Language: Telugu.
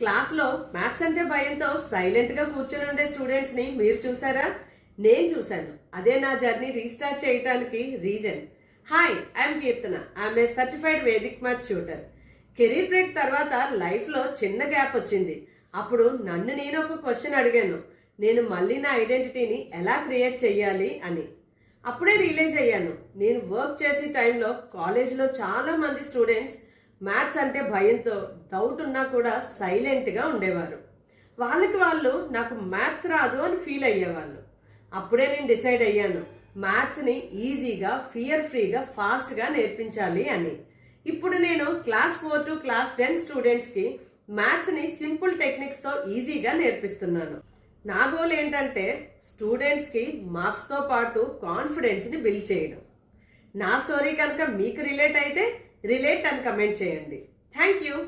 క్లాస్లో మ్యాథ్స్ అంటే భయంతో సైలెంట్గా కూర్చొని ఉండే స్టూడెంట్స్ని మీరు చూసారా? నేను చూశాను. అదే నా జర్నీ రీస్టార్ట్ చేయడానికి reason. Hi, I'm Keerthana. I'm a certified Vedic maths tutor. Career break తర్వాత లైఫ్లో చిన్న గ్యాప్ వచ్చింది. అప్పుడు నన్ను నేను ఒక క్వశ్చన్ అడిగాను. నేను మళ్ళీ నా ఐడెంటిటీని ఎలా క్రియేట్ చెయ్యాలి అని. అప్పుడే రియలైజ్ అయ్యాను. నేను వర్క్ చేసే టైంలో కాలేజ్లో చాలా మంది స్టూడెంట్స్ మ్యాథ్స్ అంటే భయంతో డౌట్ ఉన్నా కూడా సైలెంట్గా ఉండేవారు. వాళ్ళకి వాళ్ళు నాకు మ్యాథ్స్ రాదు అని ఫీల్ అయ్యేవాళ్ళు. అప్పుడే నేను డిసైడ్ అయ్యాను, మ్యాథ్స్ని ఈజీగా, ఫియర్ ఫ్రీగా, ఫాస్ట్గా నేర్పించాలి అని. ఇప్పుడు నేను క్లాస్ 4 to క్లాస్ 10 స్టూడెంట్స్కి మ్యాథ్స్ని సింపుల్ టెక్నిక్స్తో ఈజీగా నేర్పిస్తున్నాను. నా గోల్ ఏంటంటే స్టూడెంట్స్కి మార్క్స్తో పాటు కాన్ఫిడెన్స్ని బిల్డ్ చేయడం. నా స్టోరీ కనుక మీకు రిలేట్ అయితే రిలేట్ అని కమెంట్ చేయండి. Thank you.